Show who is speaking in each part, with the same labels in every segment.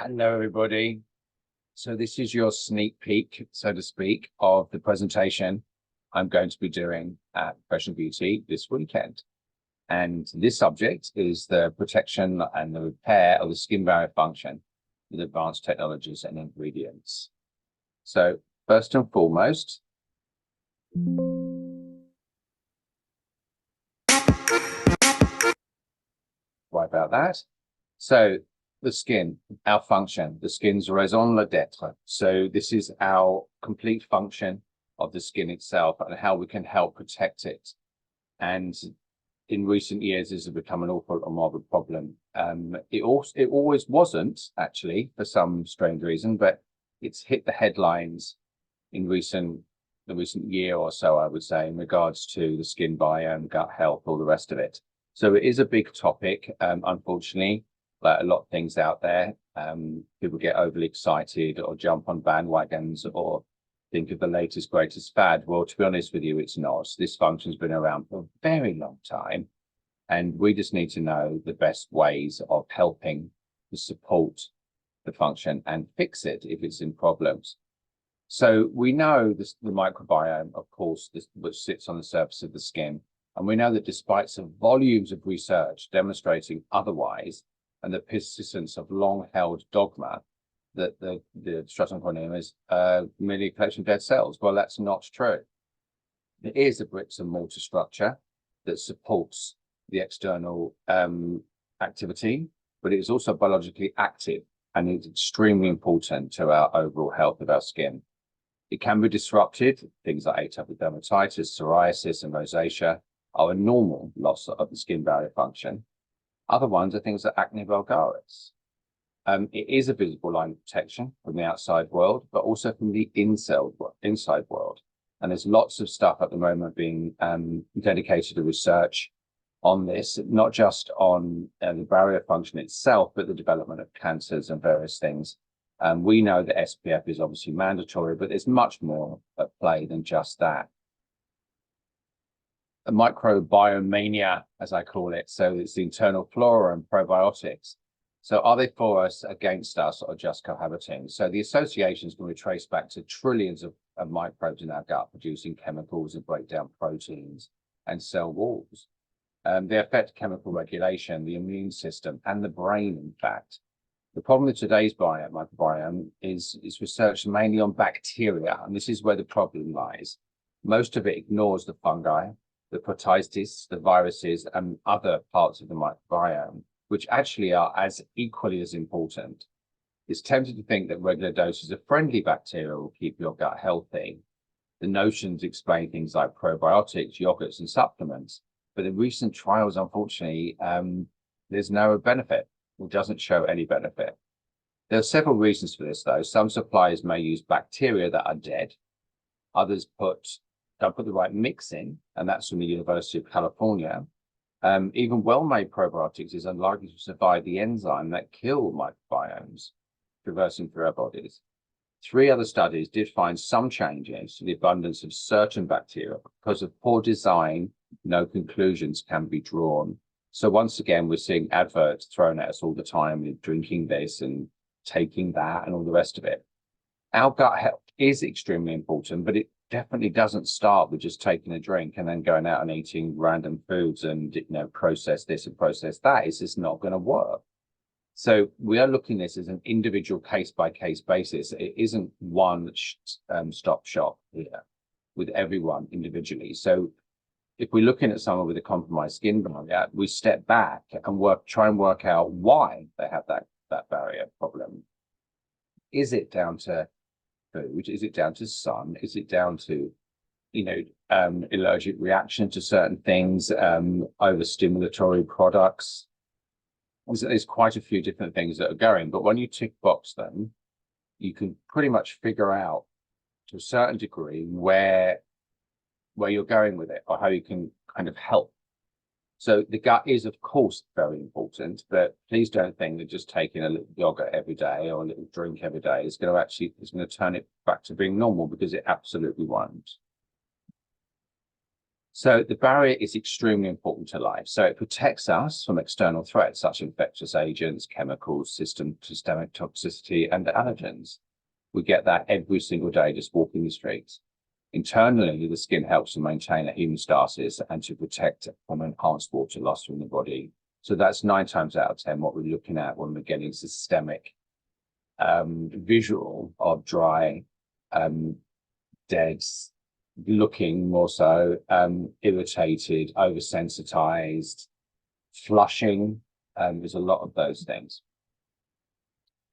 Speaker 1: Hello, everybody. So this is your sneak peek, so to speak, of the presentation I'm going to be doing at Professional Beauty this weekend. And this subject is the protection and the repair of the skin barrier function with advanced technologies and ingredients. So first and foremost, why about that? So the skin, our function, the skin's raison d'etre. So this is our complete function of the skin itself and how we can help protect it. And in recent years, this has become an awful lot more of a problem. It always wasn't, actually, for some strange reason, but it's hit the headlines in the recent year or so, I would say, in regards to the skin biome, gut health, all the rest of it. So it is a big topic, unfortunately, like a lot of things out there. People get overly excited or jump on bandwagons or think of the latest, greatest fad. Well, to be honest with you, it's not. This function's been around for a very long time. And we just need to know the best ways of helping to support the function and fix it if it's in problems. So we know the microbiome, of course, which sits on the surface of the skin. And we know that despite some volumes of research demonstrating otherwise, and the persistence of long-held dogma that the stratum corneum is merely a collection of dead cells. Well, that's not true. It is a bricks and mortar structure that supports the external activity, but it is also biologically active and it's extremely important to our overall health of our skin. It can be disrupted. Things like atopic dermatitis, psoriasis, and rosacea are a normal loss of the skin barrier function. Other ones are things like acne vulgaris. It is a visible line of protection from the outside world, but also from the inside world. And there's lots of stuff at the moment being dedicated to research on this, not just on the barrier function itself, but the development of cancers and various things. We know that SPF is obviously mandatory, but there's much more at play than just that. A microbiome mania, as I call it. So it's the internal flora and probiotics. So are they for us, against us, or just cohabiting? So the associations can be traced back to trillions of microbes in our gut producing chemicals that break down proteins and cell walls. They affect chemical regulation, the immune system, and the brain, in fact. The problem with today's microbiome is research mainly on bacteria, and this is where the problem lies. Most of it ignores the fungi, the protists, the viruses, and other parts of the microbiome, which actually are as equally as important. It's tempting to think that regular doses of friendly bacteria will keep your gut healthy. The notions explain things like probiotics, yogurts, and supplements, but in recent trials, unfortunately, there's no benefit. It doesn't show any benefit. There are several reasons for this, though. Some suppliers may use bacteria that are dead. Others don't put the right mix in, and that's from the University of California. Even well-made probiotics is unlikely to survive the enzyme that kill microbiomes traversing through our bodies. 3 other studies did find some changes to the abundance of certain bacteria. Because of poor design, no conclusions can be drawn. So once again, we're seeing adverts thrown at us all the time with drinking this and taking that and all the rest of it. Our gut health is extremely important, but it definitely doesn't start with just taking a drink and then going out and eating random foods and process this and process that. It's just not going to work. So we are looking at this as an individual case-by-case basis. It isn't one stop shop here with everyone individually. So if we're looking at someone with a compromised skin barrier, we step back and try and work out why they have that barrier problem. Is it down to food? Is it down to sun? Is it down to, allergic reaction to certain things, overstimulatory products? There's quite a few different things that are going, but when you tick box them, you can pretty much figure out to a certain degree where you're going with it or how you can kind of help. So the gut is, of course, very important, but please don't think that just taking a little yogurt every day or a little drink every day is going to turn it back to being normal, because it absolutely won't. So the barrier is extremely important to life. So it protects us from external threats such as infectious agents, chemicals, systemic toxicity, and allergens. We get that every single day just walking the streets. Internally, the skin helps to maintain a homeostasis and to protect from enhanced water loss from the body. So that's 9 times out of 10 what we're looking at when we're getting systemic visual of dry, dead, looking more so, irritated, oversensitized, flushing. There's a lot of those things.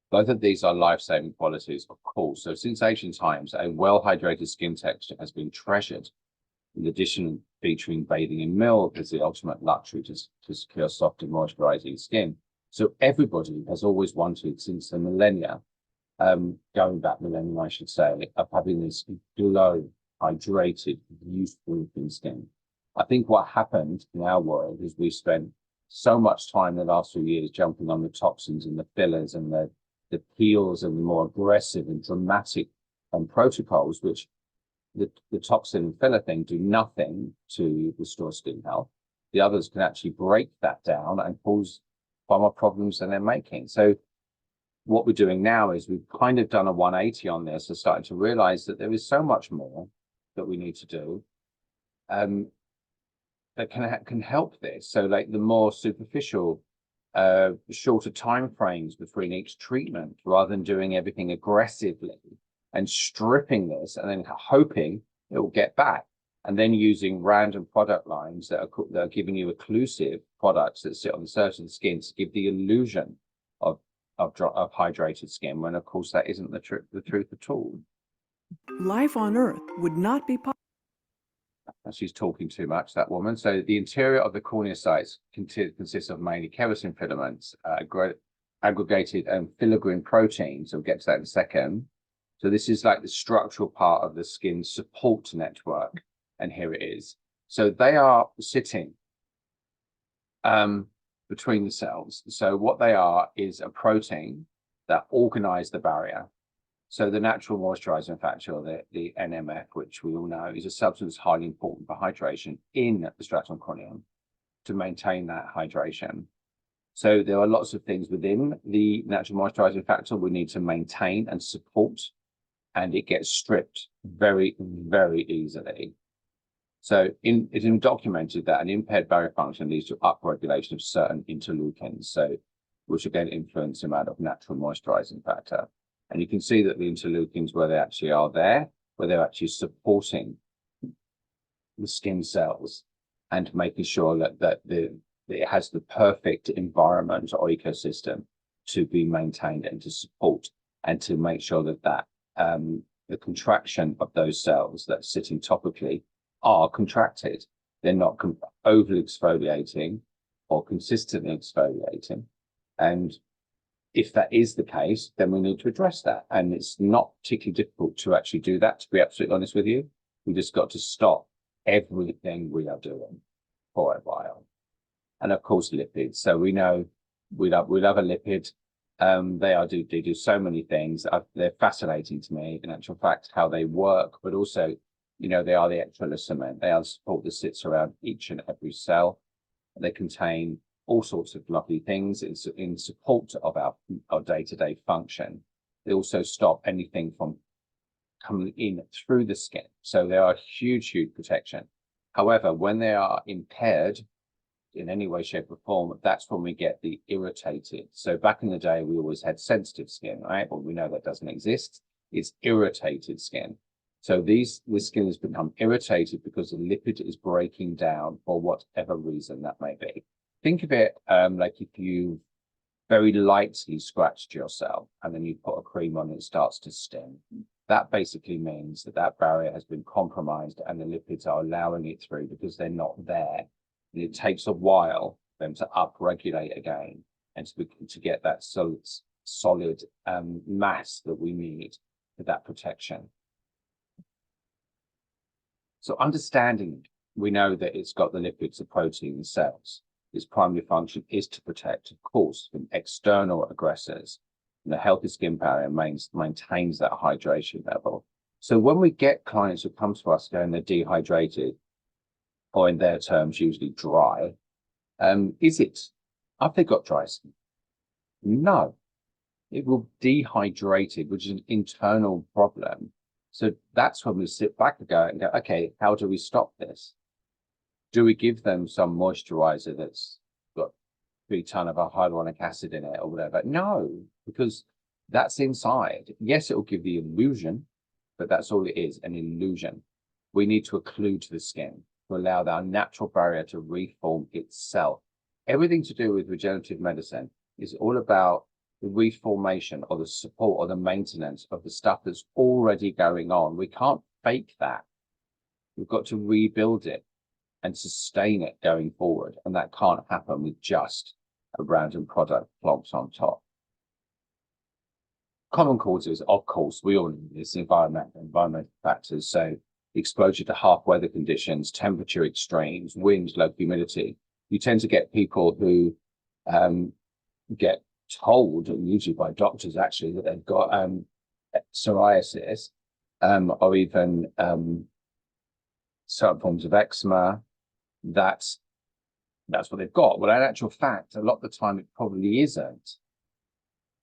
Speaker 1: Both of these are life-saving qualities, of course. So since ancient times, a well-hydrated skin texture has been treasured. In addition, featuring bathing in milk as the ultimate luxury to secure soft and moisturizing skin. So everybody has always wanted, since the millennia, going back millennium, I should say, of having this glow, hydrated, youthful looking skin. I think what happened in our world is we spent so much time in the last few years jumping on the toxins and the fillers and the peels and the more aggressive and dramatic protocols, which the toxin and filler thing do nothing to restore skin health. The others can actually break that down and cause far more problems than they're making. So what we're doing now is we've kind of done a 180 on this and starting to realize that there is so much more that we need to do that can help this. So like the more superficial, shorter time frames between each treatment, rather than doing everything aggressively and stripping this and then hoping it will get back, and then using random product lines that are giving you occlusive products that sit on the surface of the skin to give the illusion of hydrated skin, when of course that isn't the truth at all.
Speaker 2: Life on Earth would not be possible.
Speaker 1: She's talking too much, that woman. So the interior of the corneocytes consists of mainly keratin filaments, aggregated and filaggrin proteins. So we'll get to that in a second. So this is like the structural part of the skin support network. And here it is. So they are sitting between the cells. So what they are is a protein that organize the barrier. So the natural moisturizing factor, or the NMF, which we all know, is a substance highly important for hydration in the stratum corneum to maintain that hydration. So there are lots of things within the natural moisturizing factor we need to maintain and support, and it gets stripped very, very easily. So it's been documented that an impaired barrier function leads to upregulation of certain interleukins, so which again influence the amount of natural moisturizing factor. And you can see that the interleukins, where they actually are there, where they're actually supporting the skin cells and making sure that it has the perfect environment or ecosystem to be maintained and to support, and to make sure that the contraction of those cells that are sitting topically are contracted. They're not overly exfoliating or consistently exfoliating. And if that is the case, then we need to address that. And it's not particularly difficult to actually do that, to be absolutely honest with you. We just got to stop everything we are doing for a while. And of course, lipids. So we know we love a lipid. They do so many things. They're fascinating to me, in actual fact, how they work, but also, you know, they are the extracellular cement. They are the support that sits around each and every cell. They contain all sorts of lovely things in support of our day-to-day function. They also stop anything from coming in through the skin. So they are huge, huge protection. However, when they are impaired in any way, shape, or form, that's when we get the irritated. So back in the day, we always had sensitive skin, right? But we know that doesn't exist. It's irritated skin. So the skin has become irritated because the lipid is breaking down for whatever reason that may be. Think of it like if you very lightly scratched yourself and then you put a cream on and it starts to sting. That basically means that barrier has been compromised and the lipids are allowing it through because they're not there. And it takes a while for them to upregulate again and to get that solid mass that we need for that protection. So understanding, we know that it's got the lipids, the protein, the cells. Its primary function is to protect, of course, from external aggressors. And the healthy skin barrier maintains that hydration level. So when we get clients who come to us going, they're dehydrated, or in their terms, usually dry. Is it? Have they got dry skin? No, it will dehydrate it, which is an internal problem. So that's when we sit back and go, okay, how do we stop this? Do we give them some moisturizer that's got 3 ton of hyaluronic acid in it or whatever? No, because that's inside. Yes, it will give the illusion, but that's all it is, an illusion. We need to occlude the skin to allow our natural barrier to reform itself. Everything to do with regenerative medicine is all about the reformation or the support or the maintenance of the stuff that's already going on. We can't fake that. We've got to rebuild it and sustain it going forward. And that can't happen with just a random product plonked on top. Common causes, of course, we all know this, environmental factors. So exposure to harsh weather conditions, temperature extremes, wind, low humidity. You tend to get people who get told, usually by doctors actually, that they've got psoriasis or even certain forms of eczema. That's what they've got. Well, in actual fact, a lot of the time it probably isn't.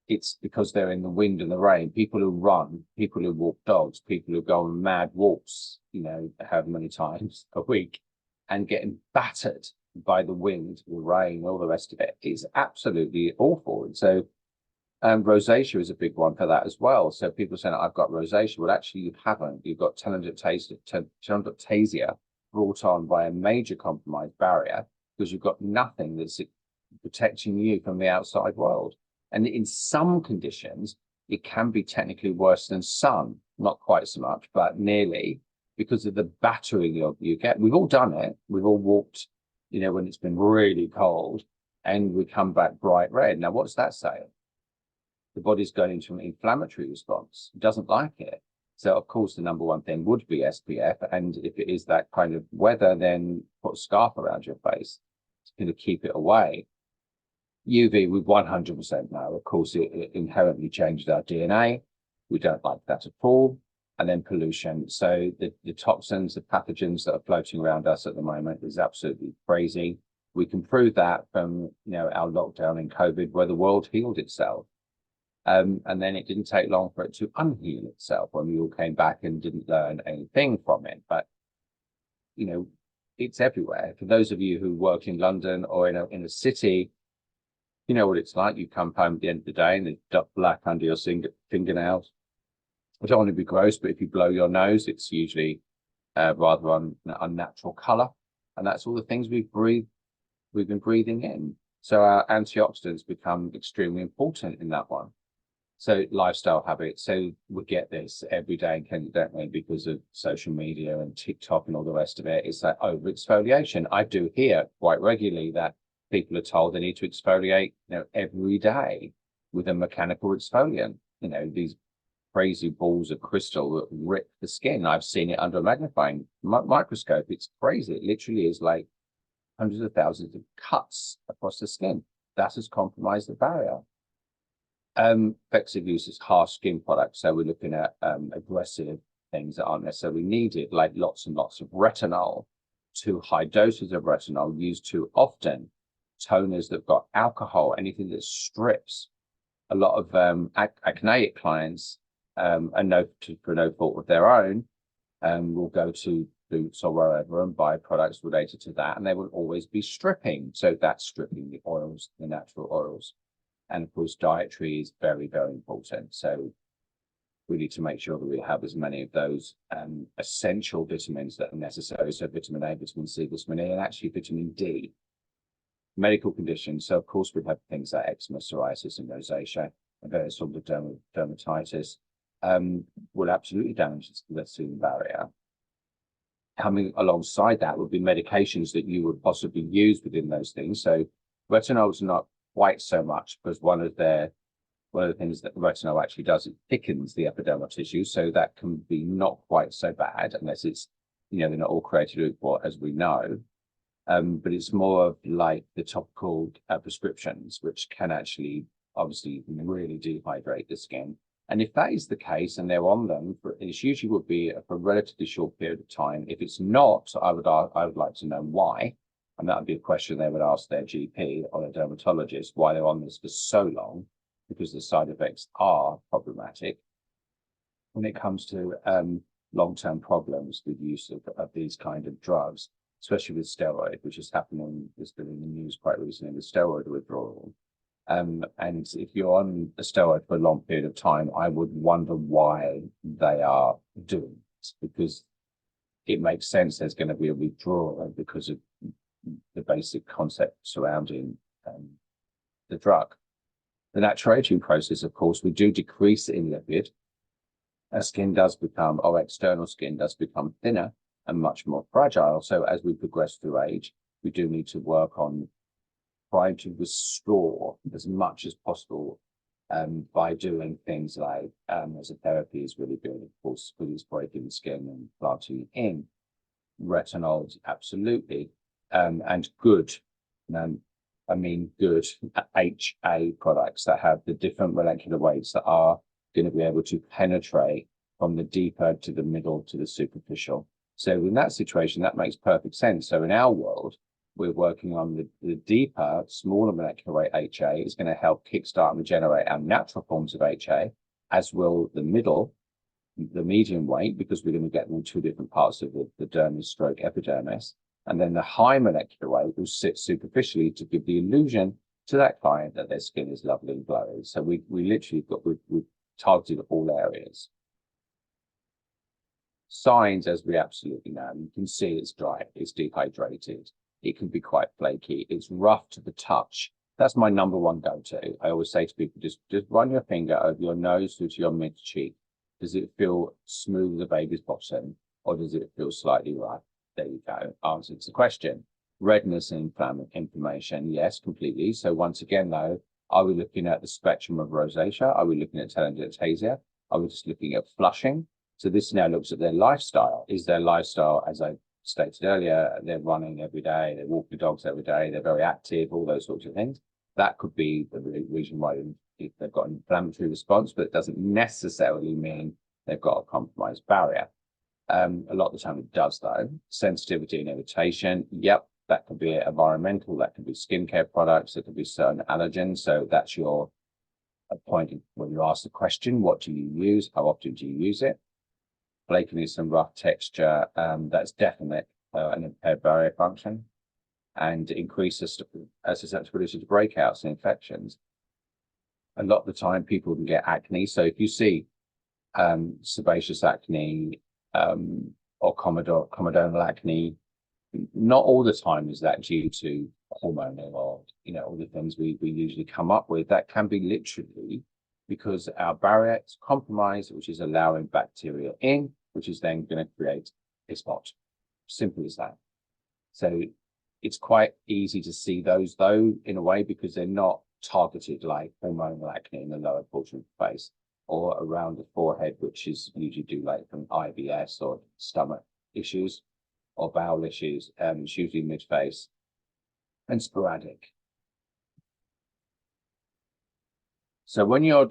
Speaker 1: It's because they're in the wind and the rain. People who run, people who walk dogs, people who go on mad walks, however many times a week, and getting battered by the wind, the rain, all the rest of it is absolutely awful. And so rosacea is a big one for that as well. So people saying, I've got rosacea. Well, actually, you haven't. You've got telangiectasia brought on by a major compromised barrier because you've got nothing that's protecting you from the outside world. And in some conditions, it can be technically worse than sun, not quite so much, but nearly, because of the battering you get. We've all done it. We've all walked, when it's been really cold and we come back bright red. Now, what's that saying? The body's going into an inflammatory response. It doesn't like it. So, of course, the number one thing would be SPF. And if it is that kind of weather, then put a scarf around your face to keep it away. UV, we 100% know. Of course, it inherently changed our DNA. We don't like that at all. And then pollution. So the toxins, the pathogens that are floating around us at the moment is absolutely crazy. We can prove that from our lockdown in COVID, where the world healed itself. And then it didn't take long for it to unheal itself when we all came back and didn't learn anything from it. But it's everywhere. For those of you who work in London or in a city, you know what it's like. You come home at the end of the day and there's black under your fingernails. I don't want to be gross, but if you blow your nose, it's usually rather unnatural color. And that's all the things we've been breathing in. So our antioxidants become extremely important in that one. So lifestyle habits. So we get this every day, don't we, because of social media and TikTok and all the rest of it. It's that over exfoliation. I do hear quite regularly that people are told they need to exfoliate, every day with a mechanical exfoliant. These crazy balls of crystal that rip the skin. I've seen it under a magnifying microscope. It's crazy. It literally is like hundreds of thousands of cuts across the skin. That has compromised the barrier. Effective use is harsh skin products. So we're looking at aggressive things that aren't necessarily needed, like lots and lots of retinol, too high doses of retinol used too often, toners that've got alcohol, anything that strips. A lot of acneic clients, and for no fault of their own, will go to Boots or wherever and buy products related to that, and they will always be stripping. So that's stripping the oils, the natural oils. And of course, dietary is very, very important. So we need to make sure that we have as many of those essential vitamins that are necessary. So vitamin A, vitamin C, vitamin E, and actually vitamin D. Medical conditions. So of course, we have things like eczema, psoriasis, and rosacea, and various forms of dermatitis. Will absolutely damage the skin barrier. Coming alongside that would be medications that you would possibly use within those things. So retinol is not quite so much, because one of the things that retinol actually does, it thickens the epidermal tissue, so that can be not quite so bad, unless it's they're not all created equal, as we know. But it's more of like the topical prescriptions, which can actually obviously really dehydrate the skin And if that is the case and they're on them, it usually would be for a relatively short period of time. If it's not, I would like to know why. And that would be a question they would ask their GP or their dermatologist, why they're on this for so long, because the side effects are problematic. When it comes to long-term problems with use of these kind of drugs, especially with steroid, which has been in the news quite recently with steroid withdrawal. And if you're on a steroid for a long period of time, I would wonder why they are doing it, because it makes sense there's going to be a withdrawal because of the basic concept surrounding the drug. The natural aging process, of course, we do decrease in lipid. Our skin does become, our external skin does become thinner and much more fragile. So as we progress through age, we do need to work on trying to restore as much as possible by doing things like mesotherapy is really good, of course, because breaking the skin and planting in. Retinols, absolutely, and good, I mean good HA products that have the different molecular weights that are going to be able to penetrate from the deeper to the middle to the superficial. So in that situation, that makes perfect sense. So in our world, we're working on the deeper, smaller molecular weight HA is going to help kickstart and regenerate our natural forms of HA, as will the medium weight, because we're going to get them in two different parts of the dermis stroke epidermis. And then the high molecular weight will sit superficially to give the illusion to that client that their skin is lovely and glowy. So we literally we've targeted all areas. Signs, as we absolutely know, you can see it's dry, it's dehydrated, it can be quite flaky, it's rough to the touch. That's my number one go-to. I always say to people, just run your finger over your nose through to your mid-cheek. Does it feel smooth as a baby's bottom, or does it feel slightly rough? There you go, answer to the question. Redness and inflammation, yes, completely. So once again, though, are we looking at the spectrum of rosacea? Are we looking at telangiectasia? Are we just looking at flushing? So this now looks at their lifestyle. Is their lifestyle, as I stated earlier, they're running every day, they're walking dogs every day, they're very active, all those sorts of things. That could be the reason why they've got an inflammatory response, but it doesn't necessarily mean they've got a compromised barrier. A lot of the time it does, though. Sensitivity and irritation, yep, that could be environmental, that could be skincare products, it could be certain allergens. So that's your point when you ask the question, what do you use? How often do you use it? Flakiness and rough texture, that's definite an impaired barrier function, and increases susceptibility to breakouts and infections. A lot of the time people can get acne. So if you see sebaceous acne or comedonal acne, not all the time is that due to hormonal or all the things we usually come up with. That can be literally because our barrier is compromised, which is allowing bacteria in, which is then going to create a spot. Simple as that. So it's quite easy to see those, though, in a way, because they're not targeted like hormonal acne in the lower portion of the face or around the forehead, which is usually due like from IBS or stomach issues or bowel issues. It's usually mid-face and sporadic. So when you're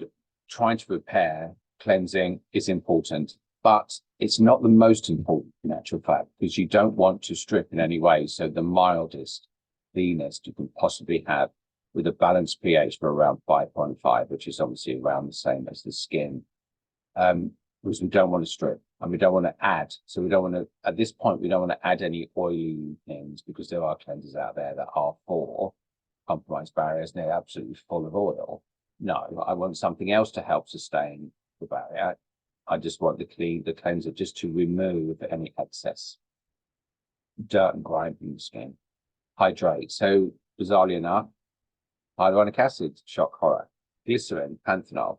Speaker 1: trying to repair, cleansing is important, but it's not the most important in actual fact, because you don't want to strip in any way. So the mildest cleanest you can possibly have with a balanced pH for around 5.5, which is obviously around the same as the skin, because we don't want to strip and we don't want to add. So we don't want to, at this point, we don't want to add any oily things, because there are cleansers out there that are for compromised barriers and they're absolutely full of oil. No, I want something else to help sustain the barrier. I just want the cleanser just to remove any excess dirt and grime from the skin. Hydrate. So bizarrely enough, hyaluronic acid, shock horror, glycerin, panthenol,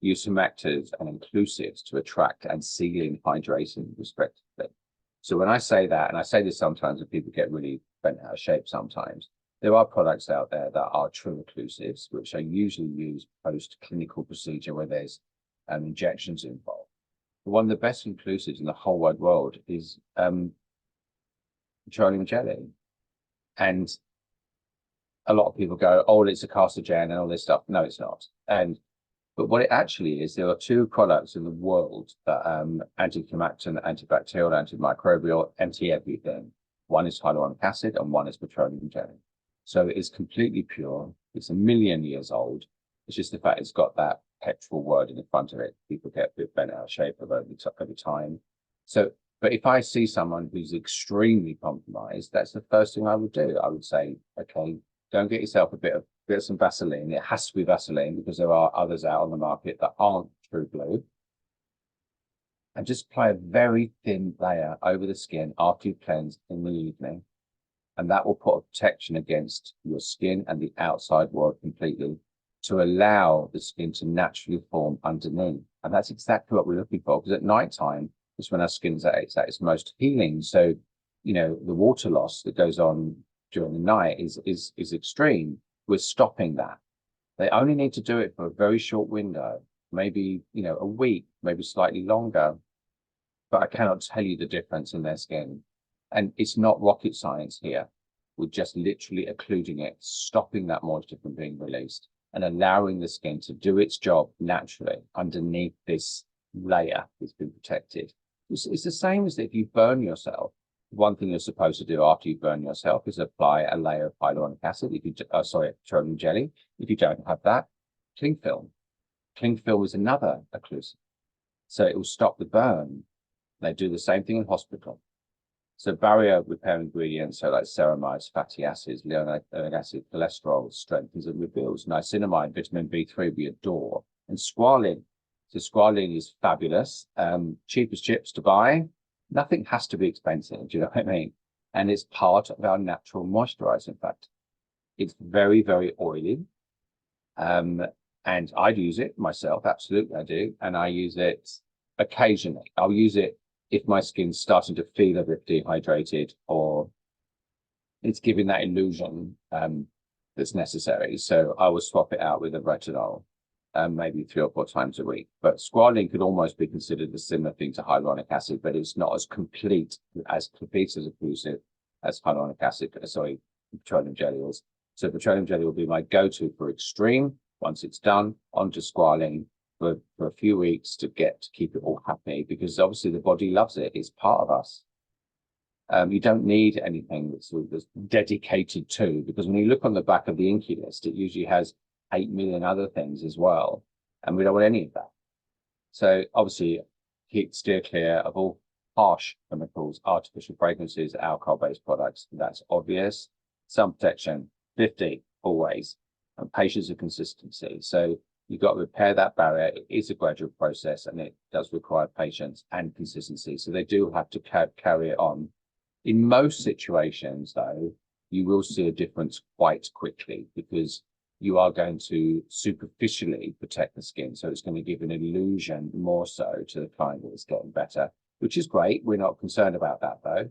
Speaker 1: use humectors and inclusives to attract and seal in hydration respectively. So when I say that, and I say this sometimes when people get really bent out of shape sometimes, there are products out there that are true occlusives, which are usually used post-clinical procedure where there's injections involved. But one of the best inclusives in the whole wide world is petroleum jelly. And a lot of people go, oh, it's a carcinogen and all this stuff. No, it's not. And But what it actually is, there are two products in the world that anti-climatin, antibacterial, antimicrobial, anti-everything. One is hyaluronic acid and one is petroleum jelly. So it's completely pure. It's 1,000,000 years old. It's just the fact it's got that petrol word in the front of it. People get a bit bent out of shape over time. So, but if I see someone who's extremely compromised, that's the first thing I would do. I would say, okay, go and get yourself a bit of some Vaseline. It has to be Vaseline because there are others out on the market that aren't True Blue. And just apply a very thin layer over the skin after you cleanse in the evening. And that will put a protection against your skin and the outside world completely to allow the skin to naturally form underneath. And that's exactly what we're looking for, because at nighttime is when our skin's at its most healing. So, you know, the water loss that goes on during the night is extreme. We're stopping that. They only need to do it for a very short window, maybe, you know, a week, maybe slightly longer, but I cannot tell you the difference in their skin. And it's not rocket science here. We're just literally occluding it, stopping that moisture from being released and allowing the skin to do its job naturally underneath this layer that's been protected. It's the same as if you burn yourself. One thing you're supposed to do after you burn yourself is apply a layer of hyaluronic acid. If you, petroleum jelly. If you don't have that, cling film. Cling film is another occlusive. So it will stop the burn. They do the same thing in hospital. So barrier repair ingredients, so like ceramides, fatty acids, linoleic acid, cholesterol, strengthens and rebuilds. Niacinamide, vitamin B3 we adore. And squalene. So squalene is fabulous. Cheap as chips to buy. Nothing has to be expensive, do you know what I mean? And it's part of our natural moisturizer, in fact. It's very, very oily. And I'd use it myself, absolutely I do. And I use it occasionally. I'll use it if my skin's starting to feel a bit dehydrated or it's giving that illusion that's necessary. So I will swap it out with a retinol. Maybe 3 or 4 times a week. But squalene could almost be considered a similar thing to hyaluronic acid, but it's not as complete as occlusive as hyaluronic acid, petroleum jelly is. So petroleum jelly will be my go-to for extreme. Once it's done, onto squalene for a few weeks to keep it all happy, because obviously the body loves it. It's part of us. You don't need anything that's dedicated to, because when you look on the back of the INCI list, it usually has 8 million other things as well. And we don't want any of that. So obviously steer clear of all harsh chemicals, artificial fragrances, alcohol-based products. That's obvious. Sun protection, 50 always, and patience and consistency. So you've got to repair that barrier. It is a gradual process and it does require patience and consistency. So they do have to carry it on. In most situations though, you will see a difference quite quickly because you are going to superficially protect the skin. So it's going to give an illusion more so to the client that it's getting better, which is great. We're not concerned about that though,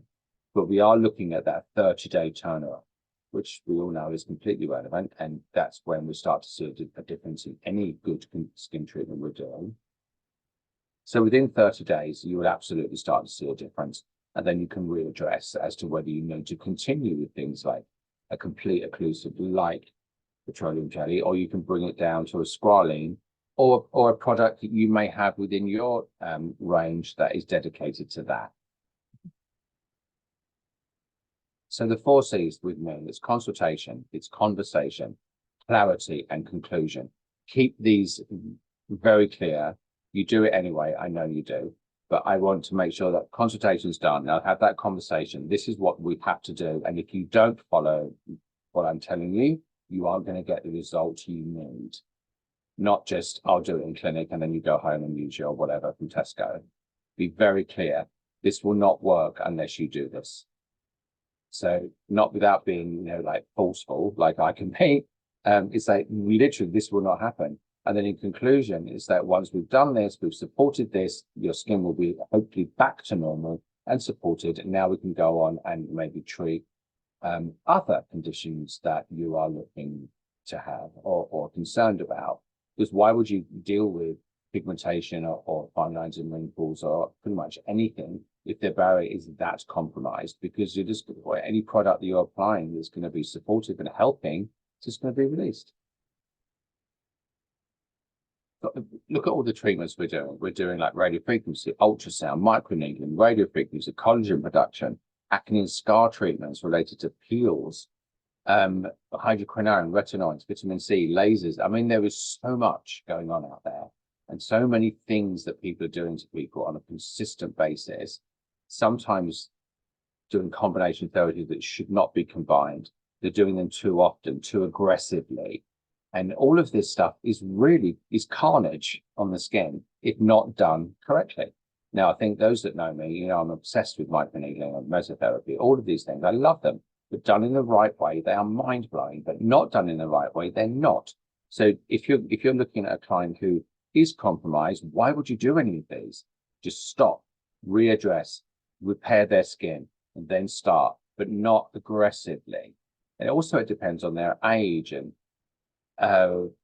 Speaker 1: but we are looking at that 30-day turnaround, which we all know is completely relevant. And that's when we start to see a difference in any good skin treatment we're doing. So within 30 days, you will absolutely start to see a difference. And then you can readdress as to whether you need to continue with things like a complete occlusive like petroleum jelly, or you can bring it down to a squalene or a product that you may have within your range that is dedicated to that. So the 4 C's with me, it's consultation, it's conversation, clarity, and conclusion. Keep these very clear. You do it anyway, I know you do, but I want to make sure that consultation's done. I'll have that conversation. This is what we have to do. And if you don't follow what I'm telling you, you are going to get the result you need. Not just, I'll do it in clinic and then you go home and use your whatever from Tesco. Be very clear. This will not work unless you do this. So not without being, like forceful, like I can be. It's like literally this will not happen. And then in conclusion is that once we've done this, we've supported this, your skin will be hopefully back to normal and supported. And now we can go on and maybe treat other conditions that you are looking to have or concerned about. Because why would you deal with pigmentation or fine lines and wrinkles or pretty much anything if the barrier is that compromised? Because you're just, any product that you're applying that's going to be supportive and helping, it's just going to be released. look at all the treatments we're doing. We're doing like radiofrequency, ultrasound, microneedling, radiofrequency, collagen production, acne and scar treatments related to peels, hydroquinone, retinoids, vitamin C, lasers. I mean, there is so much going on out there and so many things that people are doing to people on a consistent basis, sometimes doing combination therapy that should not be combined. They're doing them too often, too aggressively. And all of this stuff is carnage on the skin if not done correctly. Now, I think those that know me, you know, I'm obsessed with microneedling and mesotherapy, all of these things. I love them, but done in the right way, they are mind-blowing, but not done in the right way, they're not. So if you're looking at a client who is compromised, why would you do any of these? Just stop, readdress, repair their skin, and then start, but not aggressively. And also it depends on their age and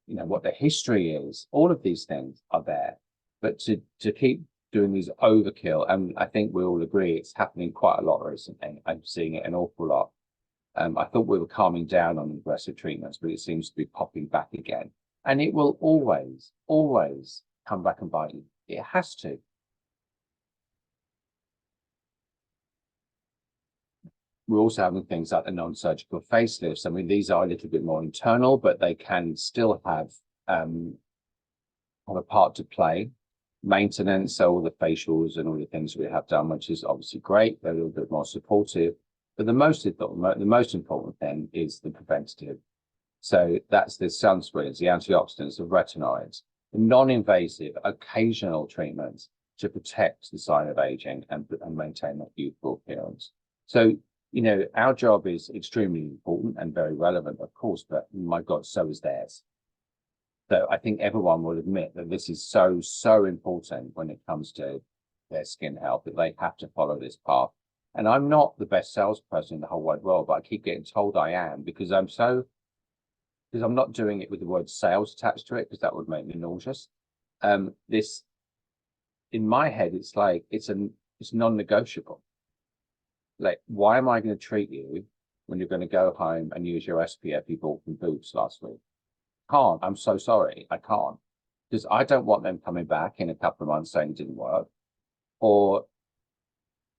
Speaker 1: you know, what their history is. All of these things are there, but to keep doing these overkill, and I think we all agree it's happening quite a lot recently. I'm seeing it an awful lot. I thought we were calming down on aggressive treatments, but it seems to be popping back again. And it will always, always come back and bite you. It has to. We're also having things like the non-surgical facelifts. I mean, these are a little bit more internal, but they can still have a part to play. Maintenance, so all the facials and all the things we have done, which is obviously great. They're a little bit more supportive. But the most important thing is the preventative. So that's the sunscreens, the antioxidants, the retinoids, the non-invasive, occasional treatments to protect the sign of aging and maintain that youthful appearance. So, you know, our job is extremely important and very relevant, of course, but my God, so is theirs. So I think everyone will admit that this is so, so important when it comes to their skin health, that they have to follow this path. And I'm not the best salesperson in the whole wide world, but I keep getting told I am because I'm not doing it with the word sales attached to it, because that would make me nauseous. This, in my head, it's like, it's non-negotiable. Like, why am I going to treat you when you're going to go home and use your SPF you bought from Boots last week? Can't. I'm so sorry. I can't. Because I don't want them coming back in a couple of months saying it didn't work, or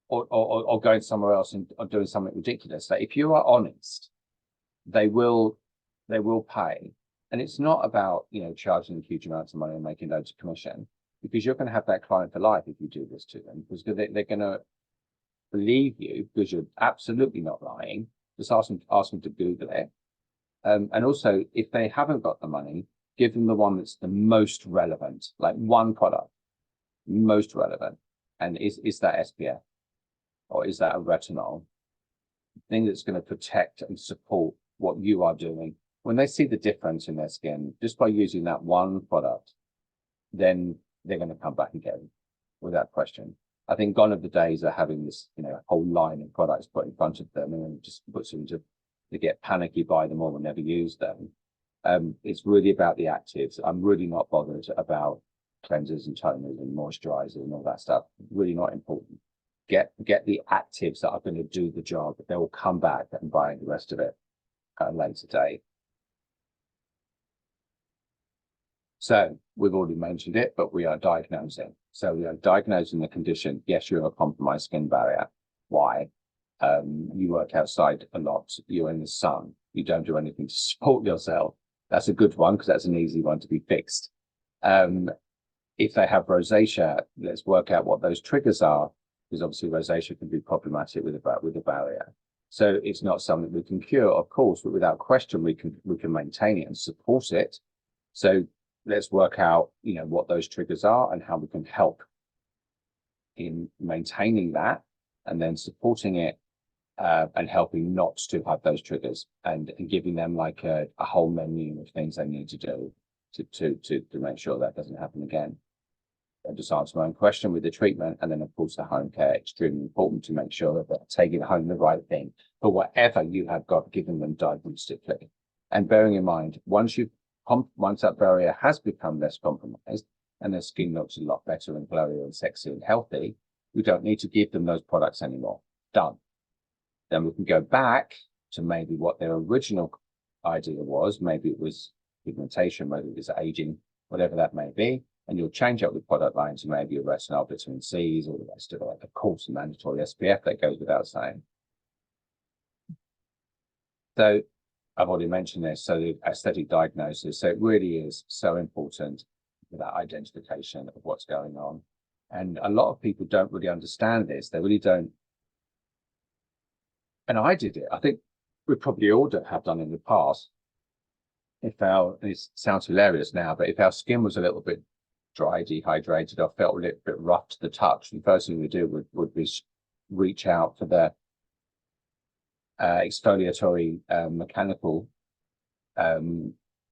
Speaker 1: going somewhere else and doing something ridiculous. Like, if you are honest, they will pay. And it's not about, you know, charging huge amounts of money and making loads of commission, because you're going to have that client for life if you do this to them, because they're going to believe you because you're absolutely not lying. Just ask them to Google it. And also, if they haven't got the money, give them the one that's the most relevant, like one product, most relevant. And is that SPF, or is that a retinol thing that's going to protect and support what you are doing? When they see the difference in their skin just by using that one product, then they're going to come back again without question. I think gone are the days of having this, you know, whole line of products put in front of them and then just puts them to get panicky, buy them all and never use them. It's really about the actives. I'm really not bothered about cleansers and toners and moisturizers and all that stuff. Really not important. Get the actives that are going to do the job. They will come back and buy the rest of it at a later date. So we've already mentioned it, but we are diagnosing. So we are diagnosing the condition. Yes, you have a compromised skin barrier. Why? You work outside a lot. You're in the sun. You don't do anything to support yourself. That's a good one, because that's an easy one to be fixed. If they have rosacea, let's work out what those triggers are, because obviously rosacea can be problematic with a barrier. So it's not something we can cure, of course, but without question, we can maintain it and support it. So let's work out, you know, what those triggers are and how we can help in maintaining that, and then supporting it and helping not to have those triggers, and giving them like a whole menu of things they need to do to make sure that doesn't happen again. And just answer my own question with the treatment, and then of course the home care, extremely important to make sure that they're taking home the right thing for whatever you have got given them diagnostically. And bearing in mind, once that barrier has become less compromised and their skin looks a lot better and glowy and sexy and healthy, we don't need to give them those products anymore. Done. Then we can go back to maybe what their original idea was. Maybe it was pigmentation, maybe it was aging, whatever that may be, and you'll change up the product line to maybe your retinol, vitamin C's, all the rest of it. Of course, mandatory SPF, that goes without saying. So I've already mentioned this, so the aesthetic diagnosis, so it really is so important for that identification of what's going on. And a lot of people don't really understand this. They really don't. And I did it. I think we probably all have done in the past. This sounds hilarious now, but if our skin was a little bit dry, dehydrated, or felt a little bit rough to the touch, the first thing we do would be reach out for the exfoliatory mechanical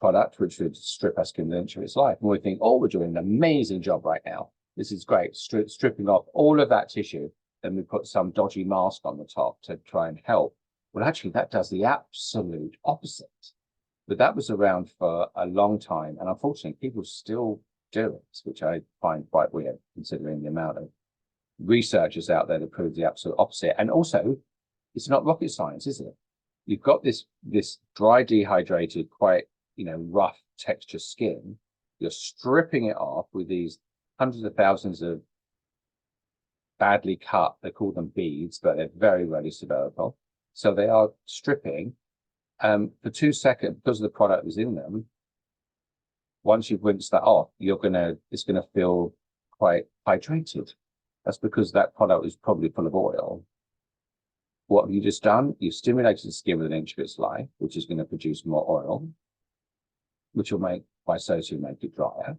Speaker 1: product, which would strip our skin into its life. And we think, oh, we're doing an amazing job right now. This is great, stripping off all of that tissue. Then we put some dodgy mask on the top to try and help. Well, actually, that does the absolute opposite. But that was around for a long time. And unfortunately, people still do it, which I find quite weird, considering the amount of researchers out there that prove the absolute opposite. And also, it's not rocket science, is it? You've got this dry, dehydrated, quite, rough texture skin. You're stripping it off with these hundreds of thousands of badly cut, they call them beads, but they're very rarely spherical. So they are stripping for 2 seconds because the product is in them. Once you've rinsed that off, it's gonna feel quite hydrated. That's because that product is probably full of oil. What have you just done? You've stimulated the skin with an inch of its life, which is going to produce more oil, which will make it drier.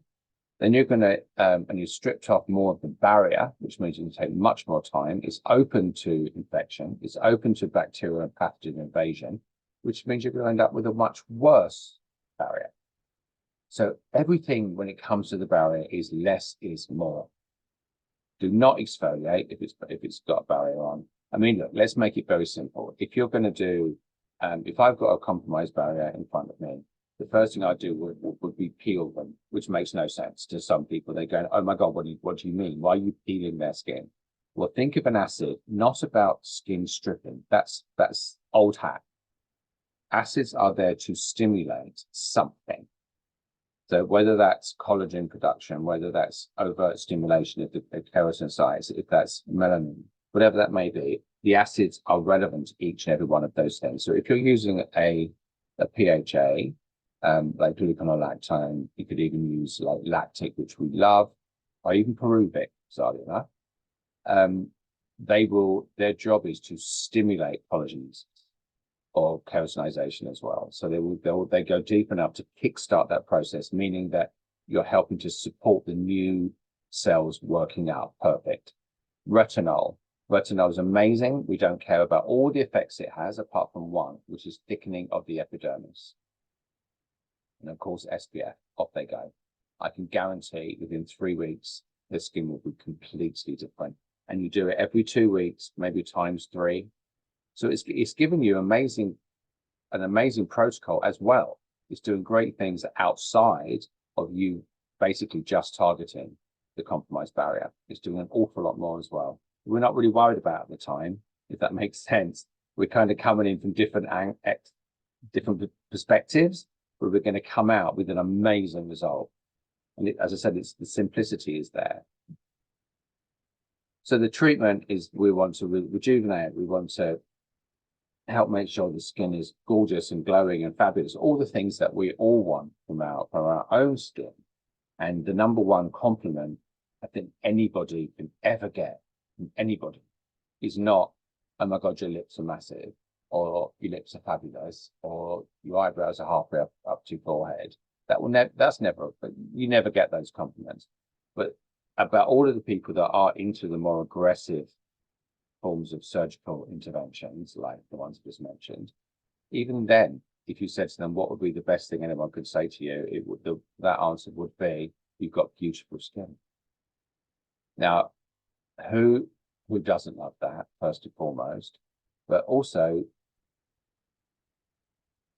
Speaker 1: Then you're going to, and you've stripped off more of the barrier, which means you can take much more time. It's open to infection. It's open to bacterial and pathogen invasion, which means you're going to end up with a much worse barrier. So everything when it comes to the barrier is less is more. Do not exfoliate if it's got a barrier on. I mean, look, let's make it very simple. If you're going to do, if I've got a compromised barrier in front of me, the first thing I do would be peel them, which makes no sense to some people. They're going, oh my God, what do you mean? Why are you peeling their skin? Well, think of an acid, not about skin stripping. That's old hat. Acids are there to stimulate something. So whether that's collagen production, whether that's overt stimulation of the keratinocytes, if that's melanin, whatever that may be, the acids are relevant to each and every one of those things. So if you're using a PHA, like gluconolactone, you could even use like lactic, which we love, or even pyruvic, sadly enough. Their job is to stimulate collagens or keratinization as well. So they go deep enough to kickstart that process, meaning that you're helping to support the new cells working out perfect. Retinol is amazing. We don't care about all the effects it has, apart from one, which is thickening of the epidermis. And of course, SPF, off they go. I can guarantee within 3 weeks, the skin will be completely different. And you do it every 2 weeks, maybe times 3. So it's giving you an amazing protocol as well. It's doing great things outside of you basically just targeting the compromised barrier. It's doing an awful lot more as well. We're not really worried about at the time, if that makes sense. We're kind of coming in from different perspectives, but we're going to come out with an amazing result. And as I said, the simplicity is there. So the treatment is, we want to rejuvenate. We want to help make sure the skin is gorgeous and glowing and fabulous. All the things that we all want from our own skin. And the number one compliment I think anybody can ever get from anybody is not, oh my God, your lips are massive, or your lips are fabulous, or your eyebrows are halfway up to your forehead. That's never, you never get those compliments. But about all of the people that are into the more aggressive forms of surgical interventions, like the ones I just mentioned, even then, if you said to them, what would be the best thing anyone could say to you, that answer would be, you've got beautiful skin. Now, who doesn't love that, first and foremost? But also,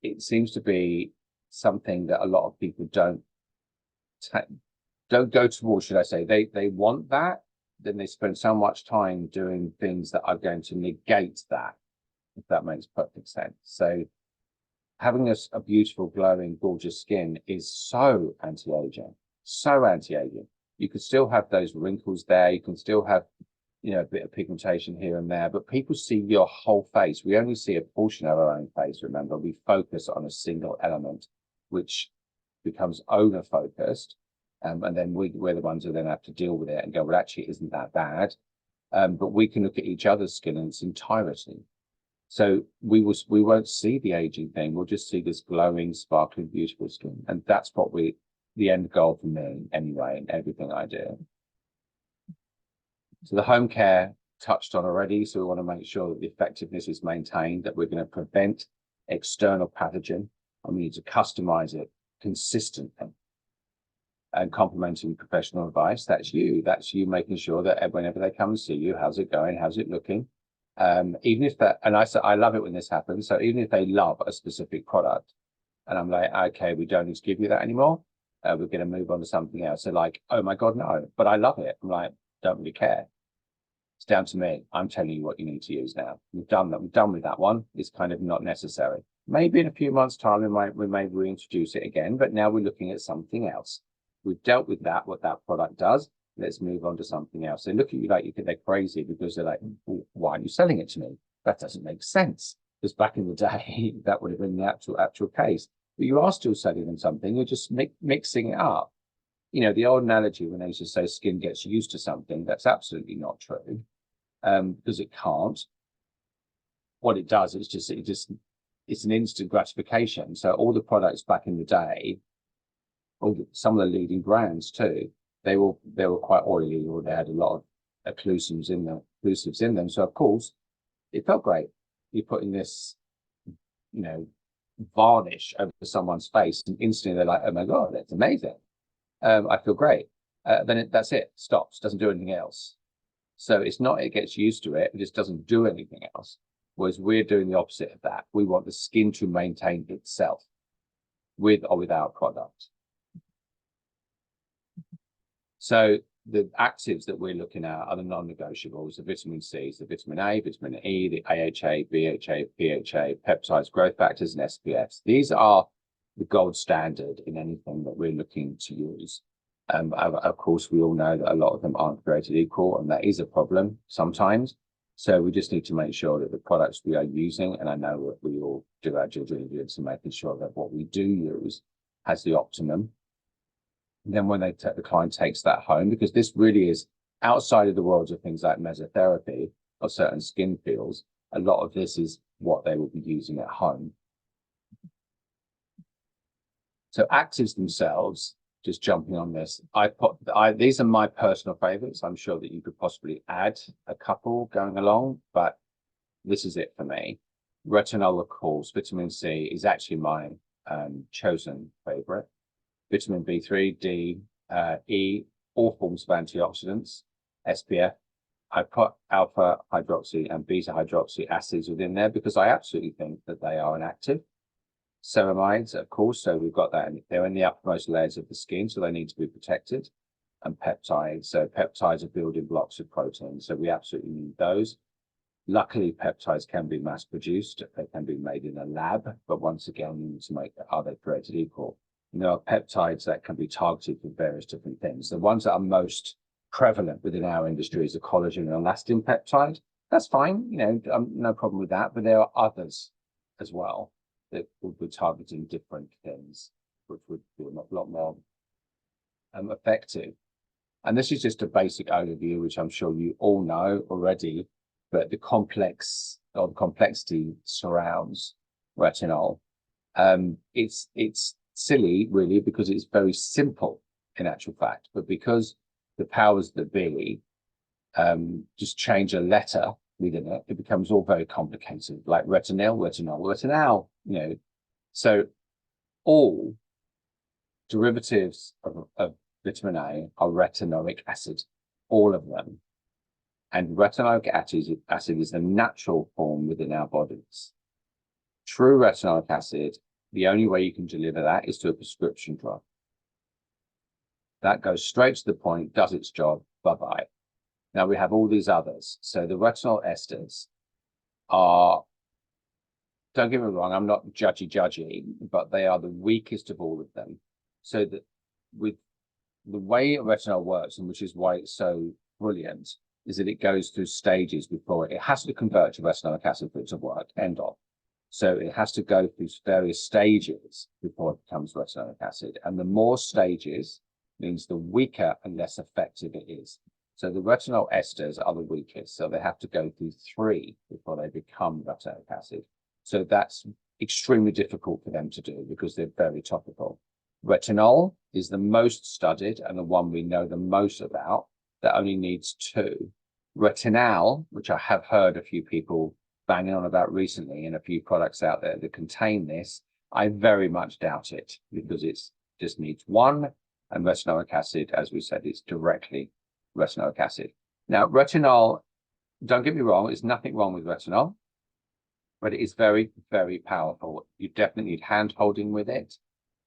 Speaker 1: it seems to be something that a lot of people don't go towards, should I say. They want that, then they spend so much time doing things that are going to negate that, if that makes perfect sense. So having a beautiful, glowing, gorgeous skin is so anti-aging. so anti-aging. You could still have those wrinkles there. You can still have, you know, a bit of pigmentation here and there, but people see your whole face. We only see a portion of our own face. Remember, we focus on a single element, which becomes over-focused. And then we're the ones who then have to deal with it and go, well, actually, isn't that bad? But we can look at each other's skin in its entirety. So we won't see the aging thing. We'll just see this glowing, sparkling, beautiful skin. And that's what the end goal for me anyway, in everything I do. So the home care touched on already. So we want to make sure that the effectiveness is maintained, that we're going to prevent external pathogen, and we need to customize it consistently. And complementing professional advice, that's you making sure that whenever they come and see you, how's it going? How's it looking? Even if that, and I love it when this happens. So even if they love a specific product and I'm like, okay, we don't need to give you that anymore. We're going to move on to something else. They're like, oh my God, no, but I love it. I'm like, don't really care. It's down to me. I'm telling you what you need to use now. We've done that. We're done with that one. It's kind of not necessary. Maybe in a few months' time, we may reintroduce it again, but now we're looking at something else. We've dealt with that, what that product does. Let's move on to something else. They look at you like they're crazy because they're like, well, why are you selling it to me? That doesn't make sense. Because back in the day, that would have been the actual case. But you are still selling them something. You're just mixing it up. You know, the old analogy when they used to say skin gets used to something, that's absolutely not true, because it can't. What it does is it's an instant gratification. So all the products back in the day, some of the leading brands too, they were quite oily, or they had a lot of occlusives in them. So of course, it felt great. You're putting this, you know, varnish over someone's face, and instantly they're like, "Oh my God, that's amazing! I feel great." Then that's it. Stops. Doesn't do anything else. So it's not it gets used to it. It just doesn't do anything else. Whereas we're doing the opposite of that. We want the skin to maintain itself with or without product. So the actives that we're looking at are the non-negotiables, the vitamin C's, the vitamin A, vitamin E, the AHA, BHA, PHA, peptides, growth factors, and SPFs. These are the gold standard in anything that we're looking to use. Of course, we all know that a lot of them aren't created equal, and that is a problem sometimes. So we just need to make sure that the products we are using, and I know that we all do our due diligence in making sure that what we do use has the optimum. And then when the client takes that home, because this really is outside of the world of things like mesotherapy or certain skin feels, a lot of this is what they will be using at home. So actives themselves, just jumping on this, these are my personal favorites. I'm sure that you could possibly add a couple going along, but this is it for me. Retinol, of course, vitamin C is actually my chosen favorite. Vitamin B3, D, E, all forms of antioxidants, SPF. I put alpha hydroxy and beta hydroxy acids within there because I absolutely think that they are an active. Ceramides, of course, so we've got that. They're in the uppermost layers of the skin, so they need to be protected. And peptides, so peptides are building blocks of protein, so we absolutely need those. Luckily, peptides can be mass produced. They can be made in a lab, but once again, you need to make, are they created equal? And there are peptides that can be targeted for various different things. The ones that are most prevalent within our industry is the collagen and elastin peptide. That's fine, you know, no problem with that, but there are others as well that would be targeting different things, which would be a lot more effective. And this is just a basic overview, which I'm sure you all know already, but the complexity surrounds retinol. It's silly, really, because it's very simple in actual fact, but because the powers that be just change a letter within it, it becomes all very complicated, like retinol, you know. So all derivatives of vitamin A are retinoic acid, all of them. And retinoic acid is a natural form within our bodies. True retinoic acid, the only way you can deliver that is to a prescription drug. That goes straight to the point, does its job, bye-bye. Now we have all these others. So the retinol esters are, don't get me wrong, I'm not judgy, but they are the weakest of all of them. So that with the way retinol works, and which is why it's so brilliant, is that it goes through stages before it has to convert to retinoic acid for it to work, end of. So it has to go through various stages before it becomes retinoic acid. And the more stages means the weaker and less effective it is. So the retinol esters are the weakest. So they have to go through 3 before they become retinoic acid. So that's extremely difficult for them to do because they're very topical. Retinol is the most studied and the one we know the most about, that only needs 2. Retinal, which I have heard a few people banging on about recently, and a few products out there that contain this, I very much doubt it, because it's just needs 1, and retinoic acid, as we said, is directly retinoic acid. Now, retinol, don't get me wrong, there's nothing wrong with retinol, but it is very, very powerful. You definitely need hand holding with it.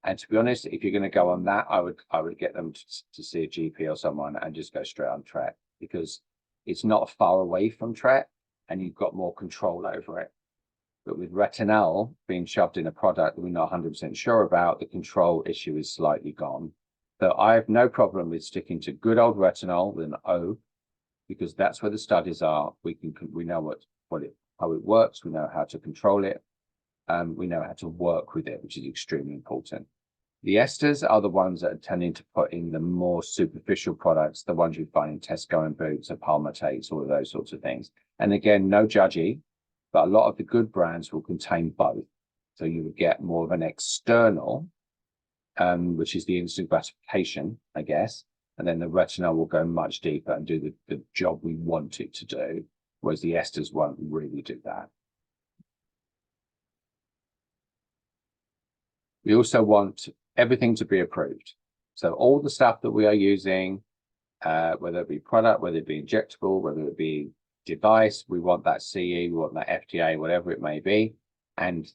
Speaker 1: And to be honest, if you're going to go on that, I would get them to see a GP or someone and just go straight on Tret, because it's not far away from Tret and you've got more control over it. But with retinol being shoved in a product that we're not 100% sure about, the control issue is slightly gone. So I have no problem with sticking to good old retinol with an O, because that's where the studies are. We know how it works. We know how to control it. We know how to work with it, which is extremely important. The esters are the ones that are tending to put in the more superficial products, the ones you find in Tesco and Boots, or palmitates, all of those sorts of things. And again, no judgy, but a lot of the good brands will contain both. So you would get more of an external, which is the instant gratification, I guess. And then the retinol will go much deeper and do the job we want it to do, whereas the esters won't really do that. We also want everything to be approved. So all the stuff that we are using, whether it be product, whether it be injectable, whether it be device, we want that CE, we want that FDA, whatever it may be. And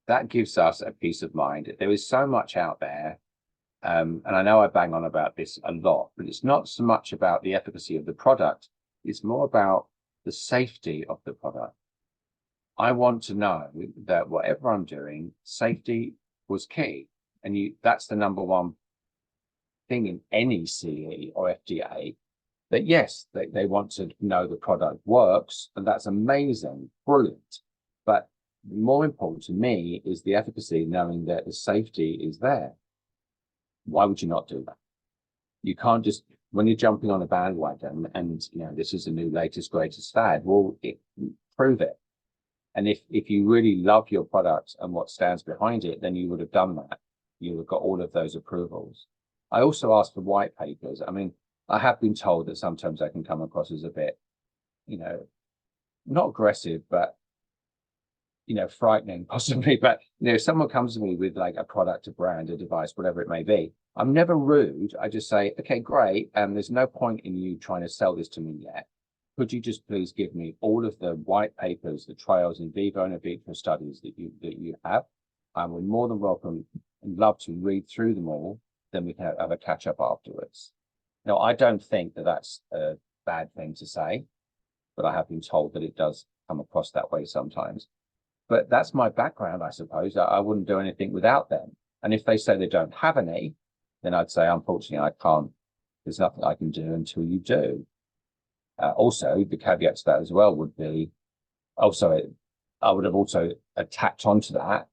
Speaker 1: that gives us a peace of mind. There is so much out there. And I know I bang on about this a lot, but it's not so much about the efficacy of the product. It's more about the safety of the product. I want to know that whatever I'm doing, safety was key. And that's the number one thing in any CE or FDA, that yes, they want to know the product works, and that's amazing, brilliant. But more important to me is the efficacy, knowing that the safety is there. Why would you not do that? You can't just, when you're jumping on a bandwagon and this is the new latest greatest fad, well, prove it. And if you really love your product and what stands behind it, then you would have done that. You would have got all of those approvals. I also asked for white papers. I mean, I have been told that sometimes I can come across as a bit, not aggressive, but, frightening possibly. But, if someone comes to me with like a product, a brand, a device, whatever it may be, I'm never rude. I just say, okay, great. There's no point in you trying to sell this to me yet. Could you just please give me all of the white papers, the trials in vivo and in vitro studies that you have? I would more than welcome and love to read through them all. Then we can have a catch up afterwards. Now, I don't think that that's a bad thing to say, but I have been told that it does come across that way sometimes. But that's my background, I suppose. I wouldn't do anything without them. And if they say they don't have any, then I'd say, unfortunately, I can't. There's nothing I can do until you do. Also, the caveat to that as well would be, I would have also tacked onto that,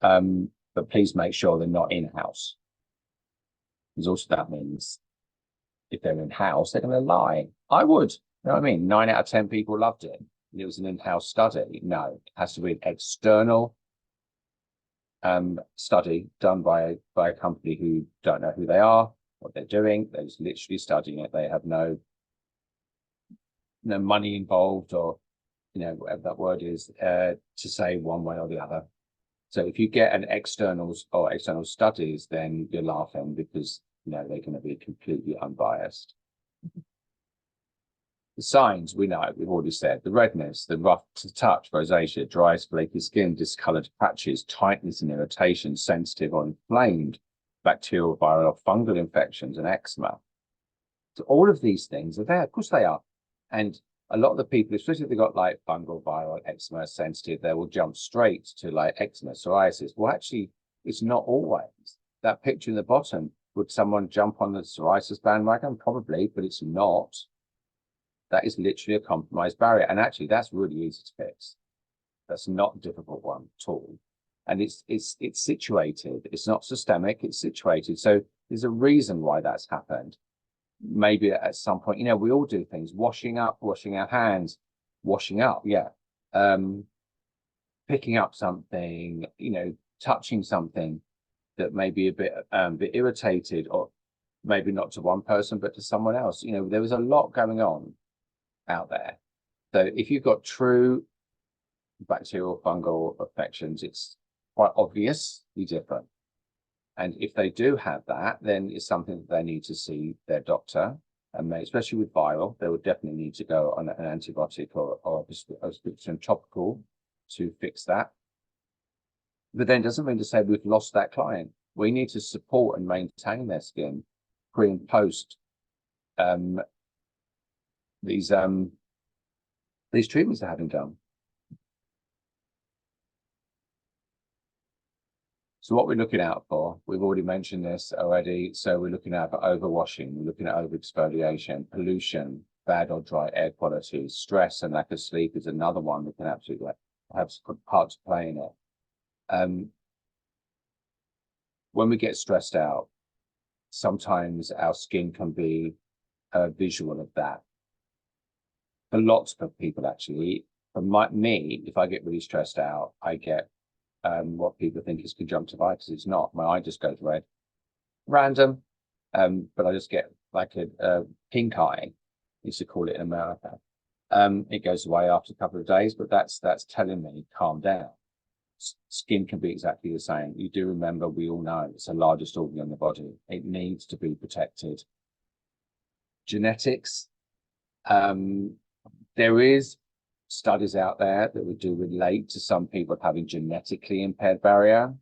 Speaker 1: but please make sure they're not in-house. Because also that means if they're in-house, they're going to lie. I would, you know what I mean? 9 out of 10 people loved it. It was an in-house study. No, it has to be an external study done by a company who don't know who they are, what they're doing. They're just literally studying it. They have no money involved, or whatever that word is, to say one way or the other. So if you get an external studies, then you're laughing, because they're going to be completely unbiased. The signs we know, we've already said: the redness, the rough to touch, rosacea, dry, flaky skin, discolored patches, tightness and irritation, sensitive or inflamed, bacterial, viral, or fungal infections, and eczema. So all of these things are there. Of course they are. And a lot of the people, especially if they've got like fungal, viral, eczema, sensitive, they will jump straight to like eczema, psoriasis. Well, actually, it's not always. That picture in the bottom, Would someone jump on the psoriasis bandwagon? Probably, but it's not. That is literally a compromised barrier. And actually, that's really easy to fix. That's not a difficult one at all. And it's situated. It's not systemic, it's situated. So there's a reason why that's happened. Maybe at some point, we all do things, washing up, washing our hands, washing up, yeah. Picking up something, touching something that may be a bit irritated, or maybe not to one person, but to someone else. There was a lot going on out there. So if you've got true bacterial fungal infections, it's quite obviously different. And if they do have that, then it's something that they need to see their doctor, and especially with viral, they would definitely need to go on an antibiotic or a prescription topical to fix that. But then it doesn't mean to say we've lost that client. We need to support and maintain their skin pre and post these treatments they're having done. So what we're looking out for, we've already mentioned this already. So we're looking out for overwashing, we're looking at overexfoliation, pollution, bad or dry air quality, stress and lack of sleep is another one that can absolutely have a part to play in it. When we get stressed out, sometimes our skin can be a visual of that. For lots of people, actually, for me, if I get really stressed out, I get what people think is conjunctivitis. It's not. My eye just goes red, random, but I just get like a pink eye. Used to call it in America. It goes away after a couple of days, but that's telling me calm down. Skin can be exactly the same. You do remember, we all know it's the largest organ in the body. It needs to be protected. Genetics. There is studies out there that do relate to some people having genetically impaired barrier.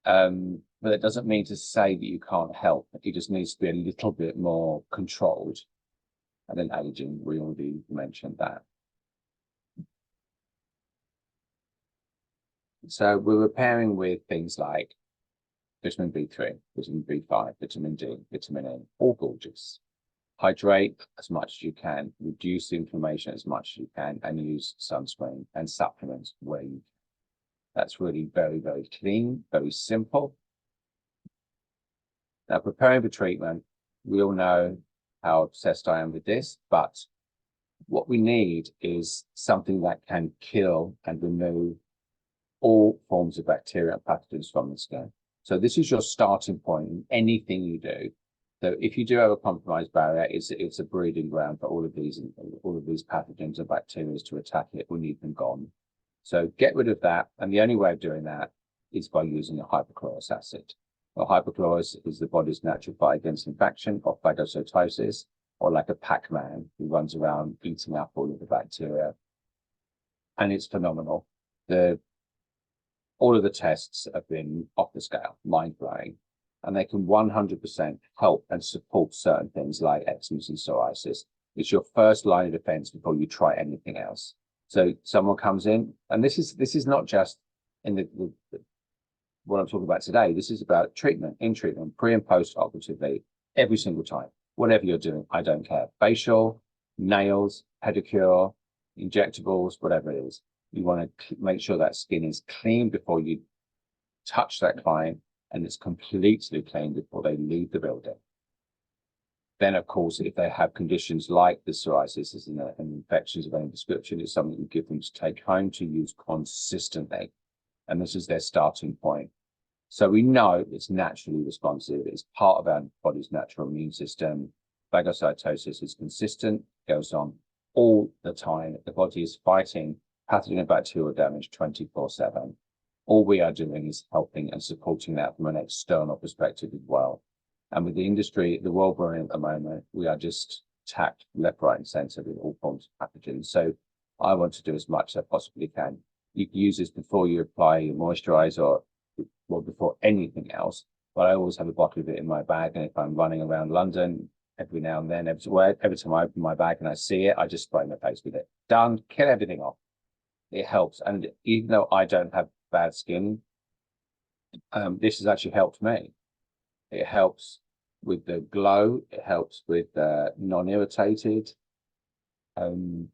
Speaker 1: But it doesn't mean to say that you can't help. It just needs to be a little bit more controlled. And then aging, we already mentioned that. So we're repairing with things like vitamin B3, vitamin B5, vitamin D, vitamin E, all gorgeous. Hydrate as much as you can, reduce inflammation as much as you can, and use sunscreen and supplements where you can. That's really very, very clean, very simple. Now, preparing for treatment, we all know how obsessed I am with this, but what we need is something that can kill and remove all forms of bacteria and pathogens from the skin. So this is your starting point in anything you do. So if you do have a compromised barrier, it's a breeding ground for all of these pathogens and bacteria to attack it. We need them gone. So get rid of that. And the only way of doing that is by using a hypochlorous acid. Well, hypochlorous is the body's natural fight against infection or phagocytosis, or like a Pac-Man who runs around eating up all of the bacteria. And it's phenomenal. All of the tests have been off the scale, mind-blowing. And they can 100% help and support certain things like eczema and psoriasis. It's your first line of defense before you try anything else. So someone comes in, and this is not just in what I'm talking about today. This is about treatment, in treatment, pre and post operatively, every single time. Whatever you're doing, I don't care. Facial, nails, pedicure, injectables, whatever it is. You want to make sure that skin is clean before you touch that client, and it's completely clean before they leave the building. Then, of course, if they have conditions like the psoriasis and infections of any description, it's something you give them to take home to use consistently. And this is their starting point. So we know it's naturally responsive. It's part of our body's natural immune system. Phagocytosis is consistent, goes on all the time. The body is fighting pathogen and bacterial damage 24/7. All we are doing is helping and supporting that from an external perspective as well. And with the industry, the world we're in at the moment, we are just attacked left, right, and center with all forms of pathogens. So I want to do as much as I possibly can. You can use this before you apply your moisturizer or before anything else. But I always have a bottle of it in my bag. And if I'm running around London, every now and then, every time I open my bag and I see it, I just spray my face with it. Done, kill everything off. It helps. And even though I don't have bad skin, this has actually helped me. It helps with the glow. It helps with non-irritated. And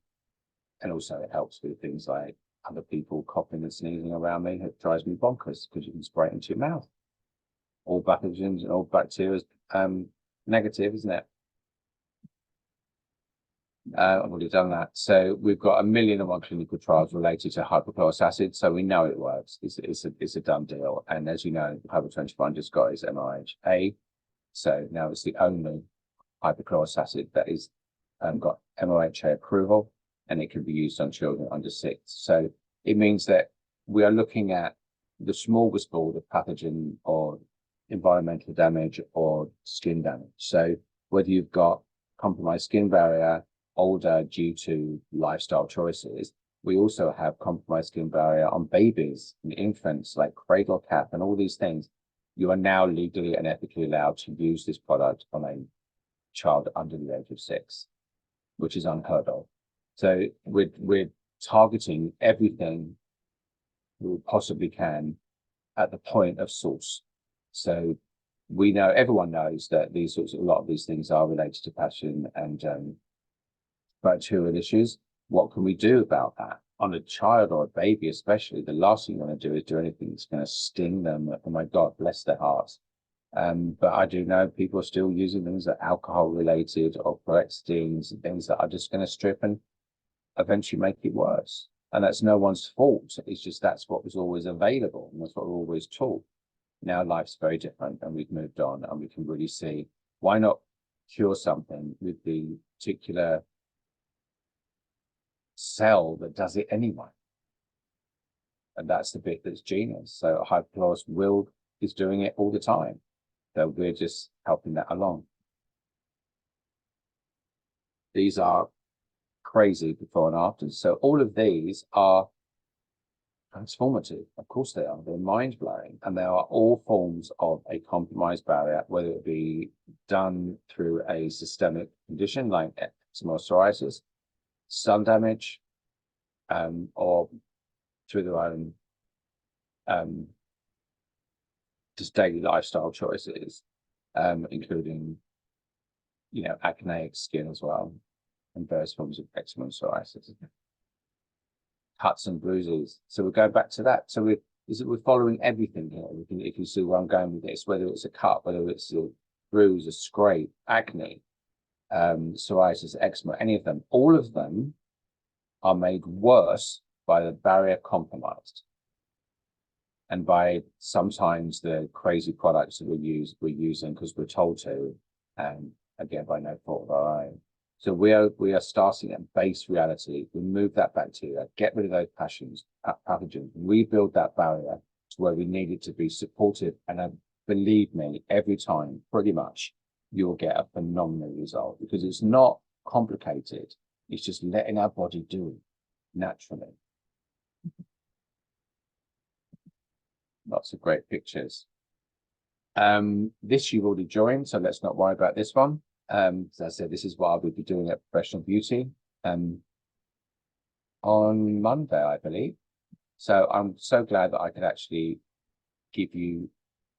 Speaker 1: also it helps with things like other people coughing and sneezing around me. It drives me bonkers because you can spray it into your mouth. All pathogens and all bacteria is negative, isn't it? I've already done that. So we've got 1,000,001 clinical trials related to hypochlorous acid. So we know it works. It's a done deal. And as you know, Hyper25 just got its MRHA. So now it's the only hypochlorous acid that is got MRHA approval, and it can be used on children under 6. So it means that we are looking at the smorgasbord of pathogen or environmental damage or skin damage. So whether you've got compromised skin barrier, older due to lifestyle choices, we also have compromised skin barrier on babies and infants, like cradle cap and all these things. You are now legally and ethically allowed to use this product on a child under the age of 6, which is unheard of. So we're targeting everything we possibly can at the point of source. So we know, everyone knows that a lot of these things are related to pathogen and bacterial issues. What can we do about that? On a child or a baby especially, the last thing you want to do is do anything that's going to sting them. Oh my God, bless their hearts. But I do know people are still using things that are alcohol related or Chlorhexidines and things that are just going to strip and eventually make it worse. And that's no one's fault. It's just that's what was always available, and that's what we're always taught. Now life's very different, and we've moved on, and we can really see why not cure something with the particular cell that does it anyway. And that's the bit that's genius. So hypochlorous is doing it all the time. So we're just helping that along. These are crazy before and after. So all of these are transformative. Of course they are. They're mind-blowing. And they are all forms of a compromised barrier, whether it be done through a systemic condition like eczema or psoriasis, sun damage, or through their own just daily lifestyle choices, including, acneic skin as well, and various forms of eczema and psoriasis, cuts and bruises. So we'll go back to that. So we're following everything here. If you see where I'm going with this, whether it's a cut, whether it's a bruise, a scrape, acne, psoriasis, eczema, any of them, all of them are made worse by the barrier compromised, and by sometimes the crazy products that we're using because we're told to, and again by no fault of our own. So we are starting at base reality, remove that bacteria, get rid of those pathogens, rebuild that barrier to where we need it to be supportive. And believe me, every time, pretty much, you'll get a phenomenal result, because it's not complicated. It's just letting our body do it naturally. Lots of great pictures. This you've already joined, so let's not worry about this one. As I said, this is what I will be doing at Professional Beauty on Monday, I believe. So I'm so glad that I could actually give you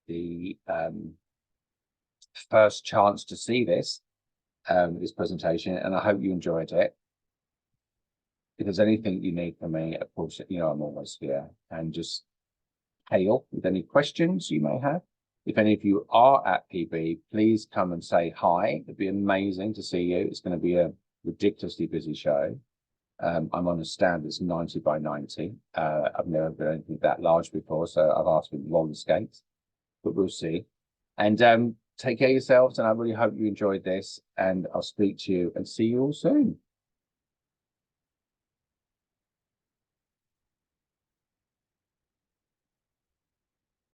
Speaker 1: the first chance to see this presentation, and I hope you enjoyed it. If there's anything you need from me, of course, I'm always here, and just hail with any questions you may have. If any of you are at PB, please come and say hi. It'd be amazing to see you. It's going to be a ridiculously busy show. I'm on a stand that's 90 by 90. I've never been anything that large before, so I've asked for roller skates, but we'll see. And take care of yourselves, and I really hope you enjoyed this, and I'll speak to you and see you all soon.